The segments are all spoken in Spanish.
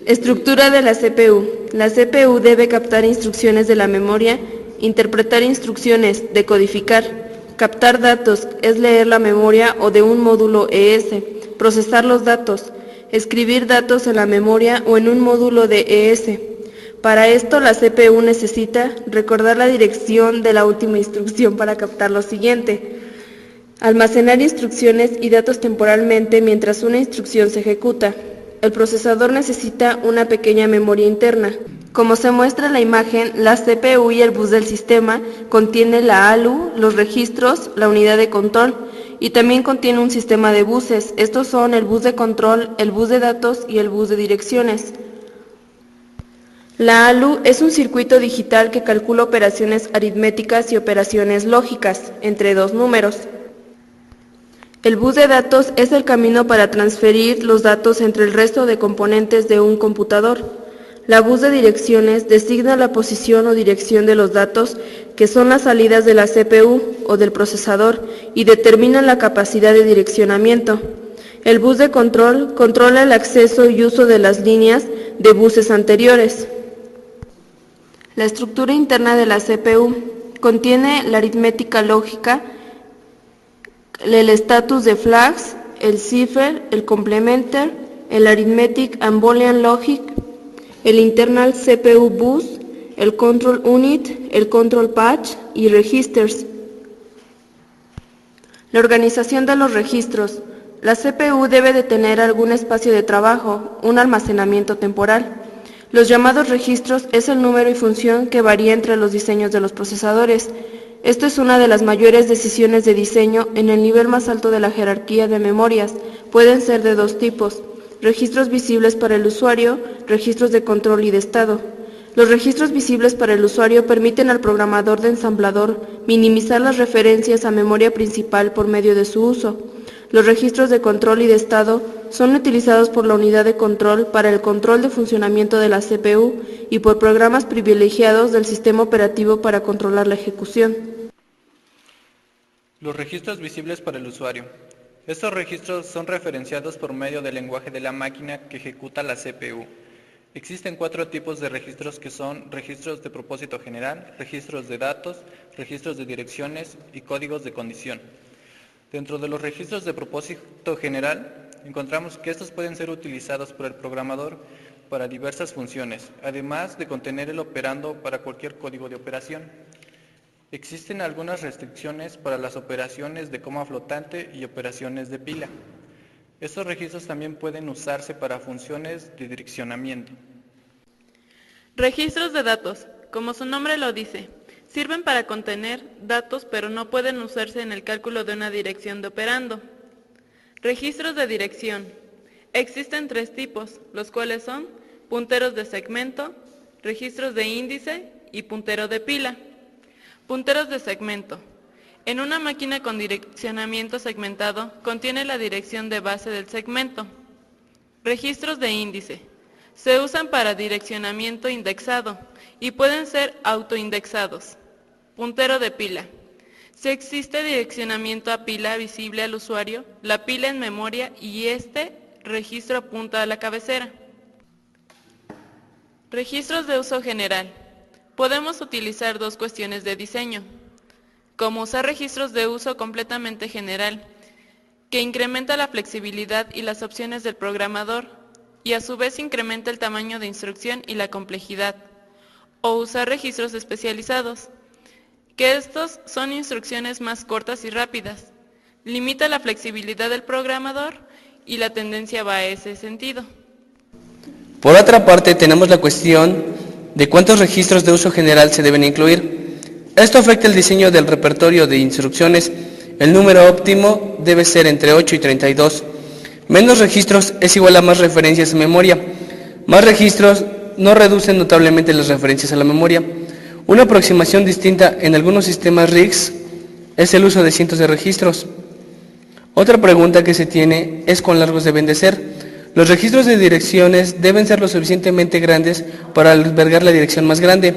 Estructura de la CPU. La CPU debe captar instrucciones de la memoria, interpretar instrucciones, decodificar, captar datos, es leer la memoria o de un módulo ES, procesar los datos, escribir datos en la memoria o en un módulo de ES. Para esto la CPU necesita recordar la dirección de la última instrucción para captar lo siguiente, almacenar instrucciones y datos temporalmente mientras una instrucción se ejecuta. El procesador necesita una pequeña memoria interna. Como se muestra en la imagen, la CPU y el bus del sistema contiene la ALU, los registros, la unidad de control y también contiene un sistema de buses. Estos son el bus de control, el bus de datos y el bus de direcciones. La ALU es un circuito digital que calcula operaciones aritméticas y operaciones lógicas entre dos números. El bus de datos es el camino para transferir los datos entre el resto de componentes de un computador. La bus de direcciones designa la posición o dirección de los datos, que son las salidas de la CPU o del procesador, y determina la capacidad de direccionamiento. El bus de control controla el acceso y uso de las líneas de buses anteriores. La estructura interna de la CPU contiene la aritmética lógica, el status de flags, el cipher, el complementer, el arithmetic and boolean logic, el internal CPU bus, el control unit, el control patch y registers. La organización de los registros. La CPU debe de tener algún espacio de trabajo, un almacenamiento temporal. Los llamados registros es el número y función que varía entre los diseños de los procesadores. Esto es una de las mayores decisiones de diseño en el nivel más alto de la jerarquía de memorias. Pueden ser de dos tipos: registros visibles para el usuario, registros de control y de estado. Los registros visibles para el usuario permiten al programador de ensamblador minimizar las referencias a memoria principal por medio de su uso. Los registros de control y de estado son utilizados por la unidad de control para el control de funcionamiento de la CPU y por programas privilegiados del sistema operativo para controlar la ejecución. Los registros visibles para el usuario. Estos registros son referenciados por medio del lenguaje de la máquina que ejecuta la CPU. Existen 4 tipos de registros que son registros de propósito general, registros de datos, registros de direcciones y códigos de condición. Dentro de los registros de propósito general, encontramos que estos pueden ser utilizados por el programador para diversas funciones, además de contener el operando para cualquier código de operación. Existen algunas restricciones para las operaciones de coma flotante y operaciones de pila. Estos registros también pueden usarse para funciones de direccionamiento. Registros de datos, como su nombre lo dice, sirven para contener datos, pero no pueden usarse en el cálculo de una dirección de operando. Registros de dirección. Existen 3 tipos, los cuales son punteros de segmento, registros de índice y puntero de pila. Punteros de segmento. En una máquina con direccionamiento segmentado, contiene la dirección de base del segmento. Registros de índice. Se usan para direccionamiento indexado y pueden ser autoindexados. Puntero de pila. Si existe direccionamiento a pila visible al usuario, la pila en memoria y este registro apunta a la cabecera. Registros de uso general. Podemos utilizar 2 cuestiones de diseño, como usar registros de uso completamente general, que incrementa la flexibilidad y las opciones del programador, y a su vez incrementa el tamaño de instrucción y la complejidad, o usar registros especializados, que estos son instrucciones más cortas y rápidas, limita la flexibilidad del programador y la tendencia va a ese sentido. Por otra parte, tenemos la cuestión de cuántos registros de uso general se deben incluir. Esto afecta el diseño del repertorio de instrucciones. El número óptimo debe ser entre 8 y 32. Menos registros es igual a más referencias en memoria. Más registros no reducen notablemente las referencias a la memoria. Una aproximación distinta en algunos sistemas RISC es el uso de cientos de registros. Otra pregunta que se tiene es cuán largos deben de ser. Los registros de direcciones deben ser lo suficientemente grandes para albergar la dirección más grande.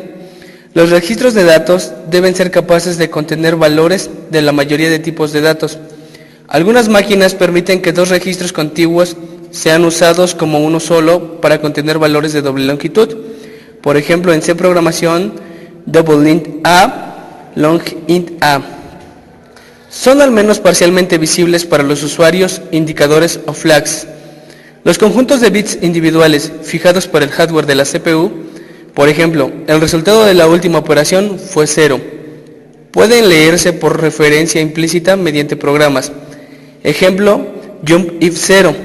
Los registros de datos deben ser capaces de contener valores de la mayoría de tipos de datos. Algunas máquinas permiten que 2 registros contiguos sean usados como uno solo para contener valores de doble longitud. Por ejemplo, en C programación, double int A, long int A. Son al menos parcialmente visibles para los usuarios indicadores o flags. Los conjuntos de bits individuales fijados por el hardware de la CPU, por ejemplo, el resultado de la última operación fue 0. Pueden leerse por referencia implícita mediante programas. Ejemplo, jump if 0.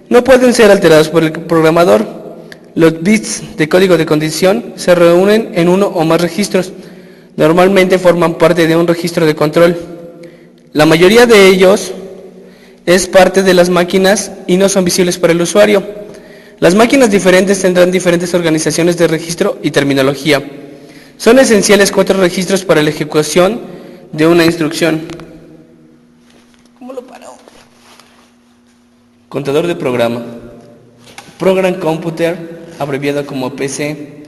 No pueden ser alterados por el programador. Los bits de código de condición se reúnen en uno o más registros. Normalmente forman parte de un registro de control. La mayoría de ellos es parte de las máquinas y no son visibles para el usuario. Las máquinas diferentes tendrán diferentes organizaciones de registro y terminología. Son esenciales 4 registros para la ejecución de una instrucción. ¿Cómo lo paró? Contador de programa. Program Computer, abreviado como PC.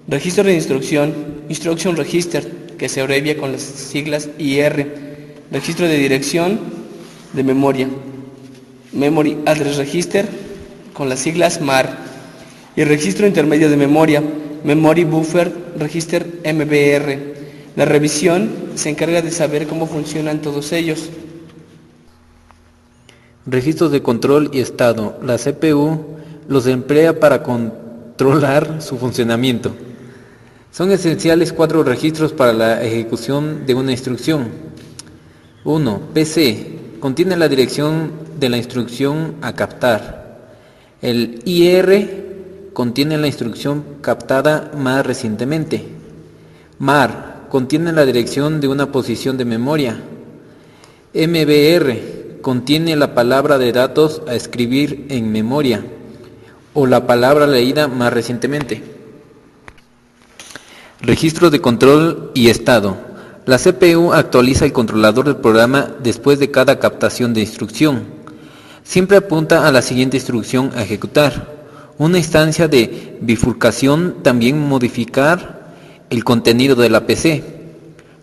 Registro de instrucción, Instruction Register, que se abrevia con las siglas IR. Registro de dirección de memoria, Memory Address Register, con las siglas MAR. Y registro intermedio de memoria, Memory Buffer Register MBR. La revisión se encarga de saber cómo funcionan todos ellos. Registros de control y estado. La CPU los emplea para controlar su funcionamiento. Son esenciales 4 registros para la ejecución de una instrucción. 1. PC. Contiene la dirección de la instrucción a captar. El IR contiene la instrucción captada más recientemente. MAR contiene la dirección de una posición de memoria. MBR contiene la palabra de datos a escribir en memoria o la palabra leída más recientemente. Registros de control y estado. La CPU actualiza el controlador del programa después de cada captación de instrucción. Siempre apunta a la siguiente instrucción a ejecutar. Una instancia de bifurcación también modificar el contenido de la PC.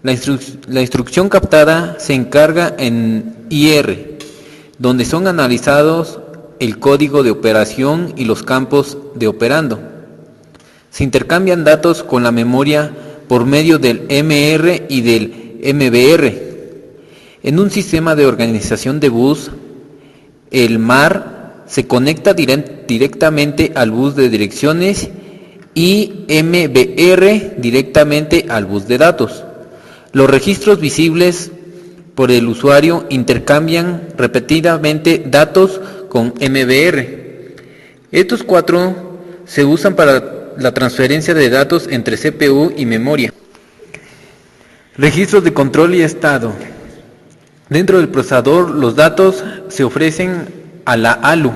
La instrucción captada se encarga en IR, donde son analizados el código de operación y los campos de operando. Se intercambian datos con la memoria por medio del MR y del MBR. En un sistema de organización de bus, el MAR se conecta directamente al bus de direcciones y MBR directamente al bus de datos. Los registros visibles por el usuario intercambian repetidamente datos con MBR. Estos 4 se usan para la transferencia de datos entre CPU y memoria. Registros de control y estado. Dentro del procesador, los datos se ofrecen a la ALU.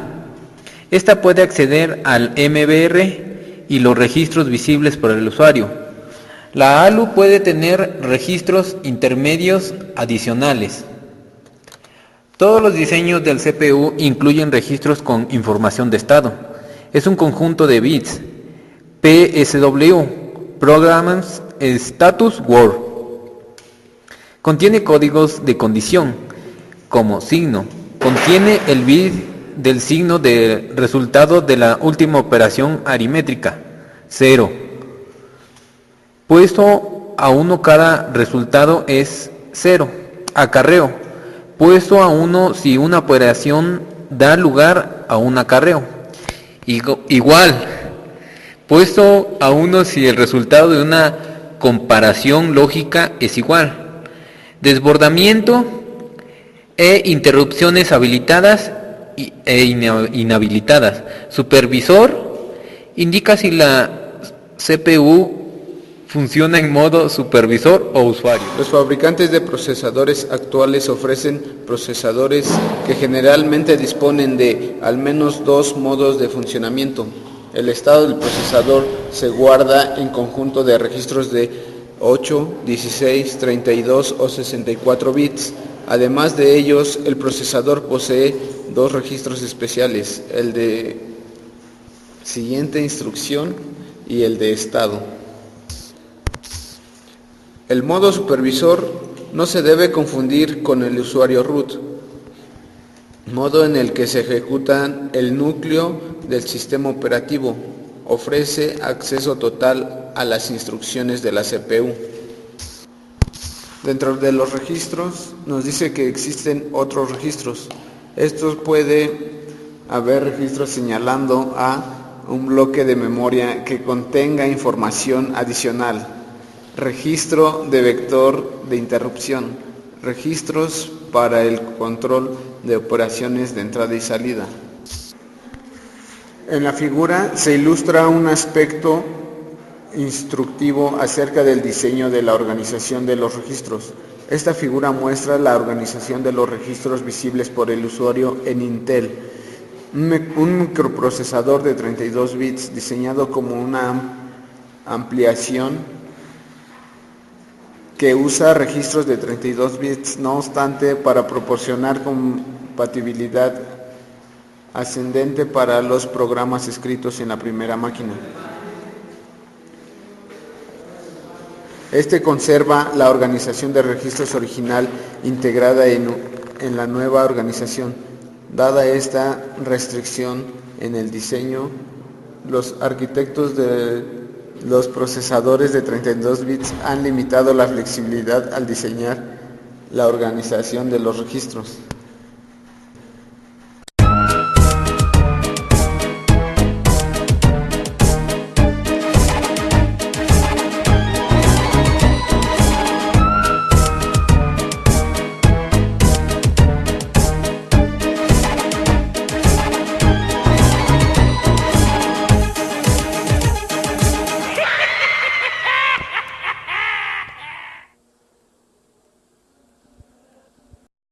Esta puede acceder al MBR y los registros visibles por el usuario. La ALU puede tener registros intermedios adicionales. Todos los diseños del CPU incluyen registros con información de estado. Es un conjunto de bits. PSW, Programs Status Word. Contiene códigos de condición, como signo. Contiene el bit del signo de resultado de la última operación aritmética, 0. Puesto a 1 cada resultado es 0. Acarreo. Puesto a 1 si una operación da lugar a un acarreo. Igual. Puesto a 1 si el resultado de una comparación lógica es igual. Desbordamiento e interrupciones habilitadas e inhabilitadas. Supervisor indica si la CPU funciona en modo supervisor o usuario. Los fabricantes de procesadores actuales ofrecen procesadores que generalmente disponen de al menos 2 modos de funcionamiento. El estado del procesador se guarda en conjunto de registros de 8, 16, 32 o 64 bits. Además de ellos, el procesador posee 2 registros especiales, el de siguiente instrucción y el de estado. El modo supervisor no se debe confundir con el usuario root. Modo en el que se ejecuta el núcleo del sistema operativo. Ofrece acceso total a las instrucciones de la CPU. Dentro de los registros nos dice que existen otros registros. Estos puede haber registros señalando a un bloque de memoria que contenga información adicional. Registro de vector de interrupción. Registros para el control de operaciones de entrada y salida. En la figura se ilustra un aspecto instructivo acerca del diseño de la organización de los registros. Esta figura muestra la organización de los registros visibles por el usuario en Intel. Un microprocesador de 32 bits diseñado como una ampliación que usa registros de 32 bits, no obstante, para proporcionar compatibilidad ascendente para los programas escritos en la primera máquina. Este conserva la organización de registros original integrada en la nueva organización. Dada esta restricción en el diseño, los arquitectos de los procesadores de 32 bits han limitado la flexibilidad al diseñar la organización de los registros.